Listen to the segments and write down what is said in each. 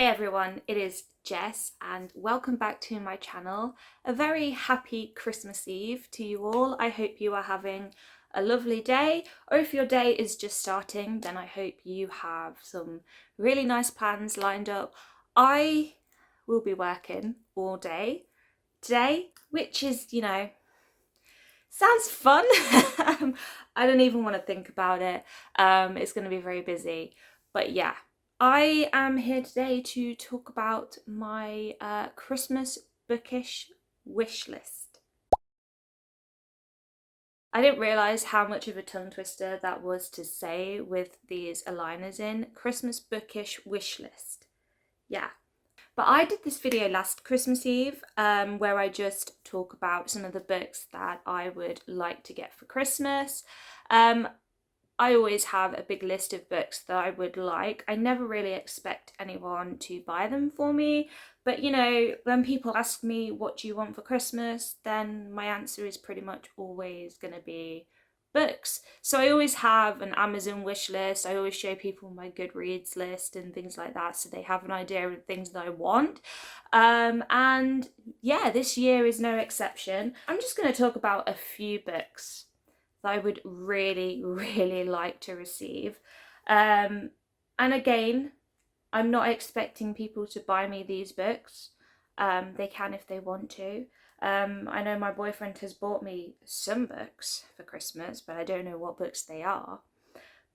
Hey everyone, it is Jess and welcome back to my channel. A very happy Christmas Eve to you all. I hope you are having a lovely day, or if your day is just starting, then I hope you have some really nice plans lined up. I will be working all day today, which is, sounds fun. I don't even want to think about it. It's going to be very busy, but yeah. I am here today to talk about my Christmas bookish wish list. I didn't realise how much of a tongue twister that was to say with these aligners in. Christmas bookish wish list. Yeah. But I did this video last Christmas Eve where I just talk about some of the books that I would like to get for Christmas. I always have a big list of books that I would like. I never really expect anyone to buy them for me, but when people ask me what do you want for Christmas, then my answer is pretty much always going to be books. So I always have an Amazon wish list. I always show people my Goodreads list and things like that, so they have an idea of things that I want. And yeah, this year is no exception. I'm just going to talk about a few books that I would really, really like to receive. And again, I'm not expecting people to buy me these books. They can if they want to. I know my boyfriend has bought me some books for Christmas, but I don't know what books they are.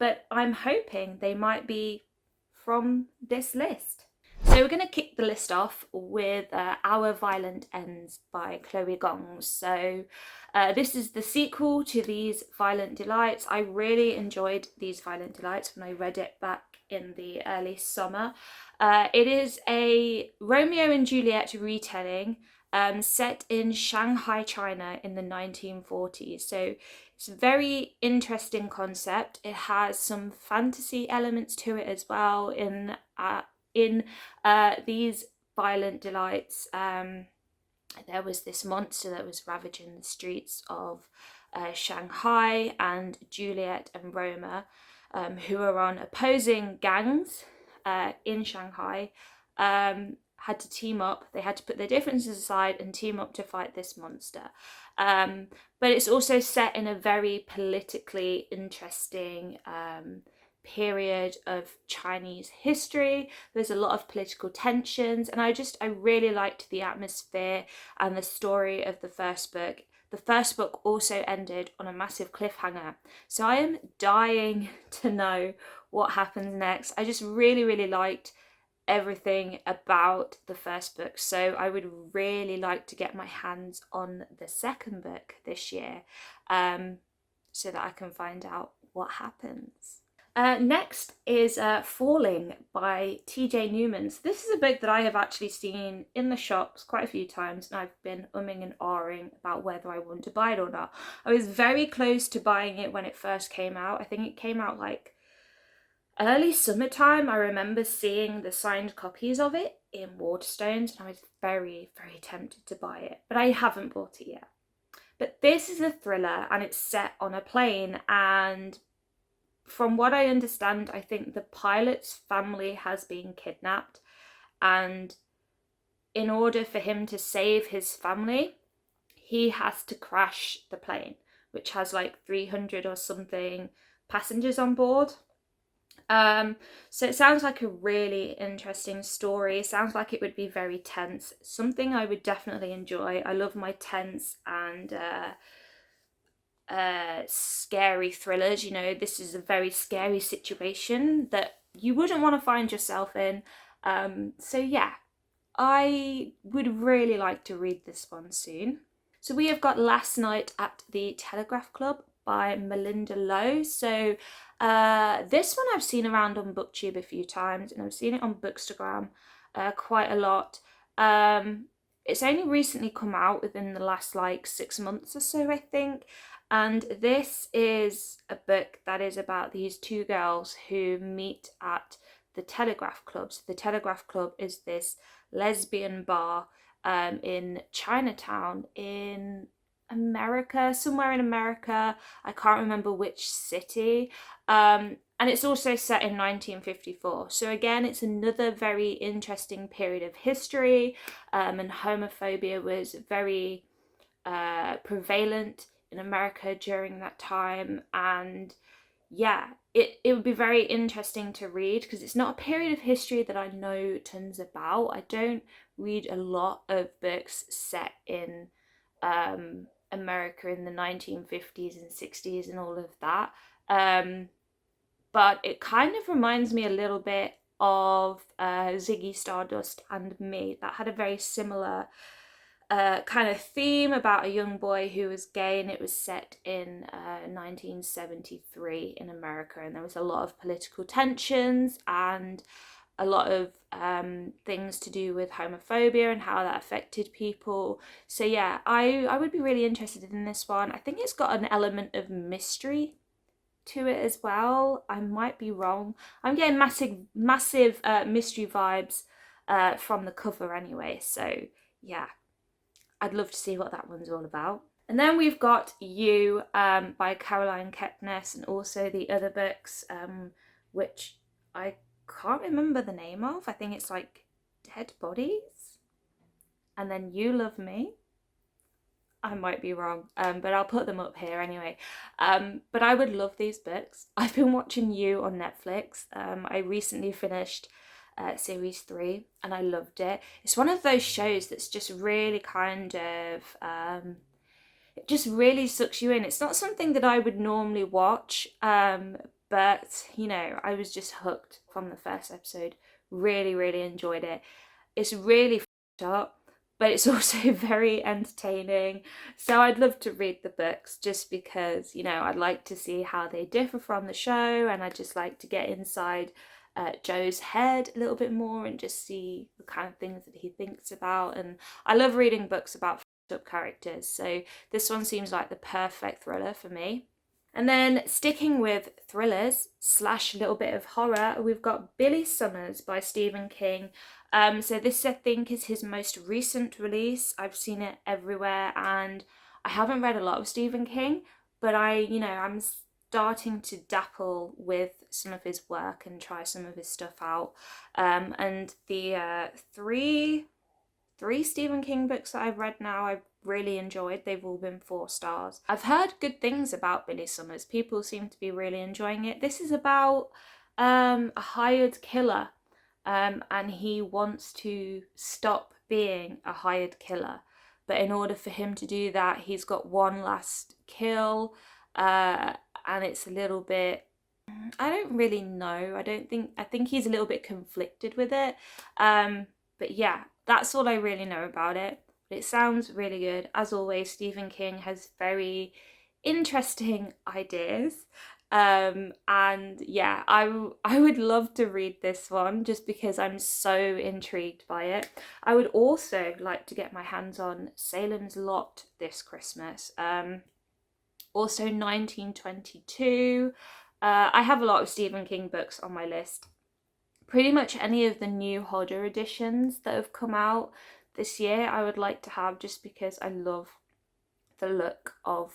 But I'm hoping they might be from this list. So we're going to kick the list off with Our Violent Ends by Chloe Gongs. So this is the sequel to These Violent Delights. I really enjoyed These Violent Delights when I read it back in the early summer. It is a Romeo and Juliet retelling set in Shanghai, China in the 1940s. So it's a very interesting concept. It has some fantasy elements to it as well. In These Violent Delights, there was this monster that was ravaging the streets of Shanghai, and Juliet and Roma, who are on opposing gangs in Shanghai, had to team up. They had to put their differences aside and team up to fight this monster. But it's also set in a very politically interesting period of Chinese history. There's a lot of political tensions, and I really liked the atmosphere and the story of the first book. The first book also ended on a massive cliffhanger, so I am dying to know what happens next. I just really, really liked everything about the first book, so I would really like to get my hands on the second book this year, so that I can find out what happens. Next is Falling by TJ Newman. So this is a book that I have actually seen in the shops quite a few times, and I've been umming and ahhing about whether I want to buy it or not. I was very close to buying it when it first came out. I think it came out like early summertime. I remember seeing the signed copies of it in Waterstones, and I was very, very tempted to buy it, but I haven't bought it yet. But this is a thriller, and it's set on a plane, and from what I understand, I think the pilot's family has been kidnapped, and in order for him to save his family, he has to crash the plane, which has like 300 or something passengers on board. So it sounds like a really interesting story. It sounds like it would be very tense, something I would definitely enjoy. I love my tense and scary thrillers. This is a very scary situation that you wouldn't want to find yourself in. So yeah, I would really like to read this one soon. So we have got Last Night at the Telegraph Club by Melinda Lowe. So this one I've seen around on BookTube a few times, and I've seen it on Bookstagram quite a lot. It's only recently come out within the last like 6 months or so, I think. And this is a book that is about these two girls who meet at the Telegraph Club. So the Telegraph Club is this lesbian bar in Chinatown in America, somewhere in America. I can't remember which city. And And it's also set in 1954. So again, it's another very interesting period of history, and homophobia was very prevalent in America during that time. And yeah, it would be very interesting to read, because it's not a period of history that I know tons about. I don't read a lot of books set in America in the 1950s and 60s and all of that. But it kind of reminds me a little bit of Ziggy Stardust and Me. That had a very similar kind of theme about a young boy who was gay, and it was set in 1973 in America, and there was a lot of political tensions and a lot of things to do with homophobia and how that affected people. So yeah, I would be really interested in this one. I think it's got an element of mystery to it as well. I might be wrong. I'm getting massive mystery vibes from the cover anyway. So yeah, I'd love to see what that one's all about. And then we've got You by Caroline Kepnes, and also the other books, which I can't remember the name of. I think it's like Dead Bodies, and then You Love Me. I might be wrong, but I'll put them up here anyway. But I would love these books. I've been watching You on Netflix. I recently finished series 3 and I loved it. It's one of those shows that's just really kind of it just really sucks you in. It's not something that I would normally watch, but you know, I was just hooked from the first episode. Really enjoyed it. It's really f***ed up, but it's also very entertaining. So I'd love to read the books, just because, you know, I'd like to see how they differ from the show, and I'd just like to get inside Joe's head a little bit more and just see the kind of things that he thinks about. And I love reading books about f***ed up characters, so this one seems like the perfect thriller for me. And then sticking with thrillers / a little bit of horror, we've got Billy Summers by Stephen King. So this, I think, is his most recent release. I've seen it everywhere, and I haven't read a lot of Stephen King, but I'm starting to dabble with some of his work and try some of his stuff out. And the three Stephen King books that I've read now, I've really enjoyed. They've all been 4 stars. I've heard good things about Billy Summers. People seem to be really enjoying it. This is about a hired killer, and he wants to stop being a hired killer. But in order for him to do that, he's got one last kill, and it's a little bit, I don't really know. I think he's a little bit conflicted with it. But yeah, that's all I really know about it. But it sounds really good. As always, Stephen King has very interesting ideas. And yeah, I would love to read this one, just because I'm so intrigued by it. I would also like to get my hands on Salem's Lot this Christmas. Also 1922. I have a lot of Stephen King books on my list. Pretty much any of the new Hodder editions that have come out this year I would like to have, just because I love the look of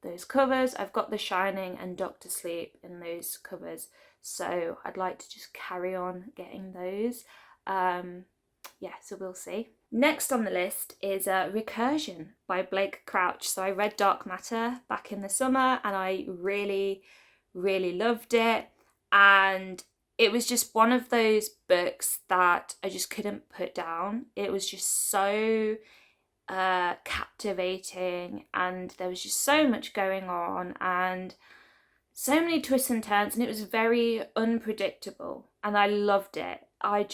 those covers. I've got The Shining and Doctor Sleep in those covers, so I'd like to just carry on getting those. Yeah, so we'll see. Next on the list is Recursion by Blake Crouch. So I read Dark Matter back in the summer, and I really loved it, and it was just one of those books that I just couldn't put down. It was just so captivating, and there was just so much going on and so many twists and turns, and it was very unpredictable, and I loved it. I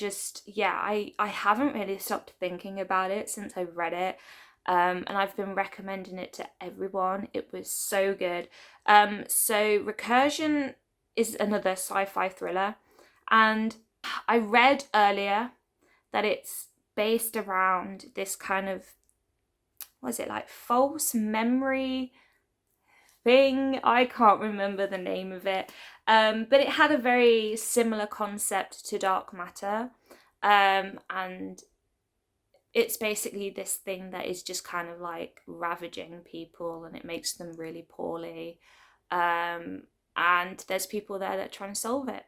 haven't really stopped thinking about it since I read it, and I've been recommending it to everyone. It was so good. So Recursion is another sci-fi thriller, and I read earlier that it's based around this kind of, what is it, like false memory thing? I can't remember the name of it, but it had a very similar concept to Dark Matter, and it's basically this thing that is just kind of like ravaging people, and it makes them really poorly, and there's people there that try and solve it.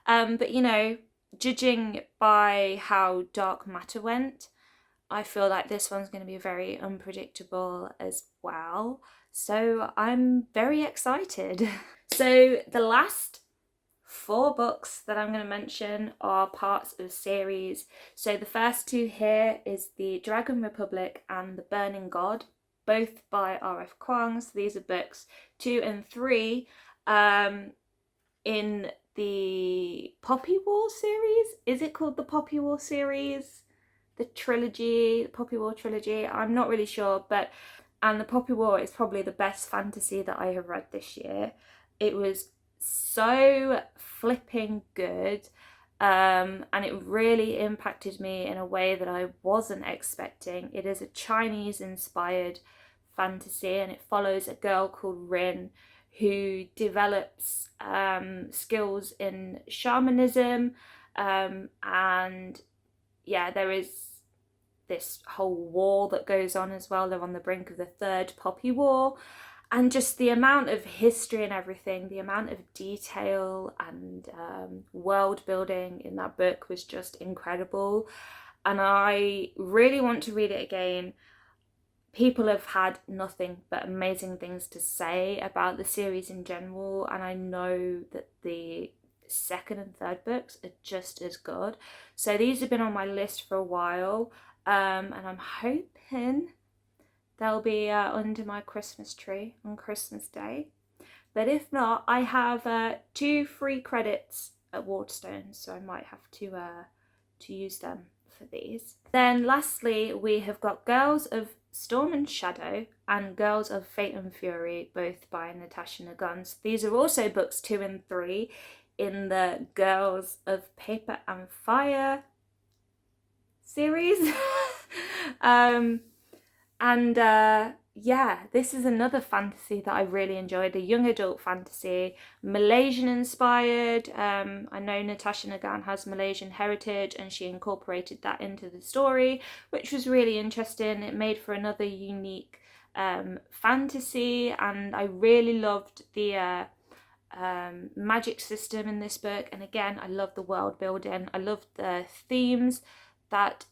But you know, judging by how Dark Matter went, I feel like this one's going to be very unpredictable as well. So I'm very excited. So the last 4 books that I'm going to mention are parts of a series. So the first 2 here is The Dragon Republic and The Burning God, both by R.F. Kuang. So these are books 2 and 3 in the Poppy War series. Is it called the Poppy War series? The trilogy, the Poppy War trilogy, I'm not really sure, and the Poppy War is probably the best fantasy that I have read this year. It was so flipping good, and it really impacted me in a way that I wasn't expecting. It is a Chinese inspired fantasy, and it follows a girl called Rin who develops skills in shamanism, and yeah, there is this whole war that goes on as well. They're on the brink of the 3rd Poppy War, and just the amount of history and everything, the amount of detail and world building in that book was just incredible, and I really want to read it again. People have had nothing but amazing things to say about the series in general, and I know that the 2nd and 3rd books are just as good. So these have been on my list for a while, and I'm hoping they'll be under my Christmas tree on Christmas Day. But if not, I have 2 free credits at Waterstones, so I might have to use them for these. Then lastly, we have got Girls of Storm and Shadow and Girls of Fate and Fury, both by Natasha Nagans. These are also books 2 and 3 in the Girls of Paper and Fire series. Yeah, this is another fantasy that I really enjoyed, a young adult fantasy, Malaysian inspired. I know Natasha Nagan has Malaysian heritage, and she incorporated that into the story, which was really interesting. It made for another unique fantasy, and I really loved the magic system in this book. And again, I love the world building. I love the themes that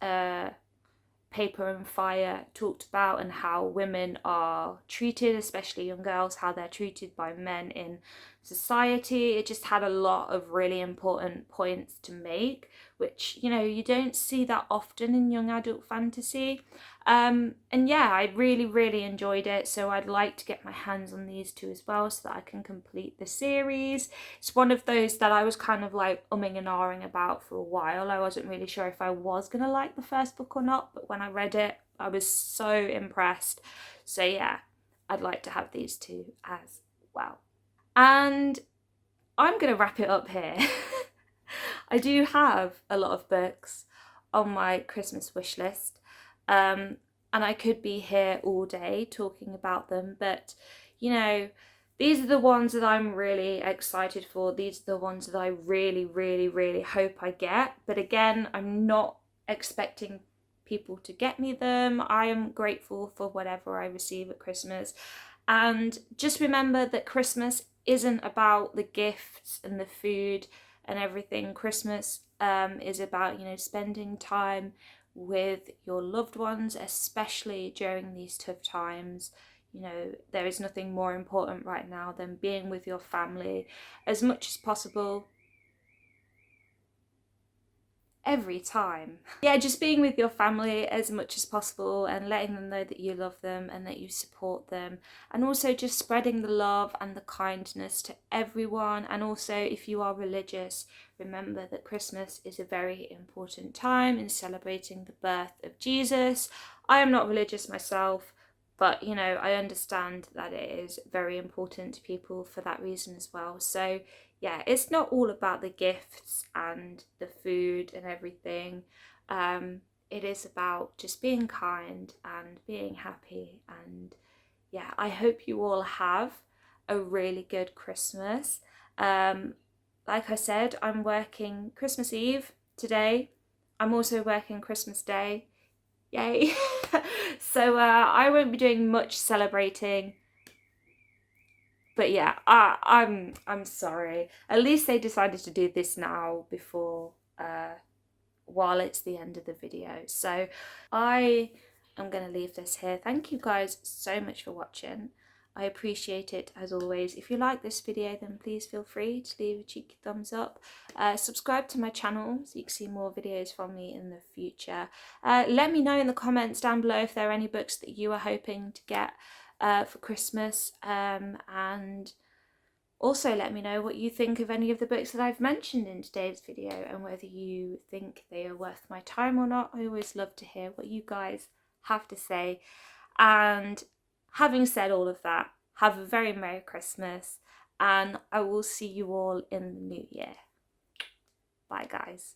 Paper and Fire talked about, and how women are treated, especially young girls, how they're treated by men in society. It just had a lot of really important points to make, which, you know, you don't see that often in young adult fantasy. And yeah, I really enjoyed it, so I'd like to get my hands on these 2 as well so that I can complete the series. It's one of those that I was kind of like umming and ahhing about for a while. I wasn't really sure if I was gonna like the first book or not, but when I read it, I was so impressed. So yeah, I'd like to have these 2 as well. And I'm gonna wrap it up here. I do have a lot of books on my Christmas wish list. And I could be here all day talking about them, but you know, these are the ones that I'm really excited for. These are the ones that I really hope I get. But again, I'm not expecting people to get me them. I am grateful for whatever I receive at Christmas. And just remember that Christmas isn't about the gifts and the food and everything. Christmas is about, you know, spending time with your loved ones, especially during these tough times. You know, there is nothing more important right now than being with your family as much as possible every time. Yeah, just being with your family as much as possible and letting them know that you love them and that you support them, and also just spreading the love and the kindness to everyone. And also, if you are religious, remember that Christmas is a very important time in celebrating the birth of Jesus. I am not religious myself, but you know, I understand that it is very important to people for that reason as well. So yeah, it's not all about the gifts and the food and everything. It is about just being kind and being happy. And yeah, I hope you all have a really good Christmas. Like I said, I'm working Christmas Eve today. I'm also working Christmas Day. Yay. So I won't be doing much celebrating, But yeah, I'm sorry. At least they decided to do this now before while it's the end of the video. So I am going to leave this here. Thank you guys so much for watching. I appreciate it as always. If you like this video, then please feel free to leave a cheeky thumbs up. Subscribe to my channel so you can see more videos from me in the future. Let me know in the comments down below if there are any books that you are hoping to get for Christmas, and also let me know what you think of any of the books that I've mentioned in today's video and whether you think they are worth my time or not. I always love to hear what you guys have to say. And having said all of that, have a very Merry Christmas, and I will see you all in the new year. Bye guys.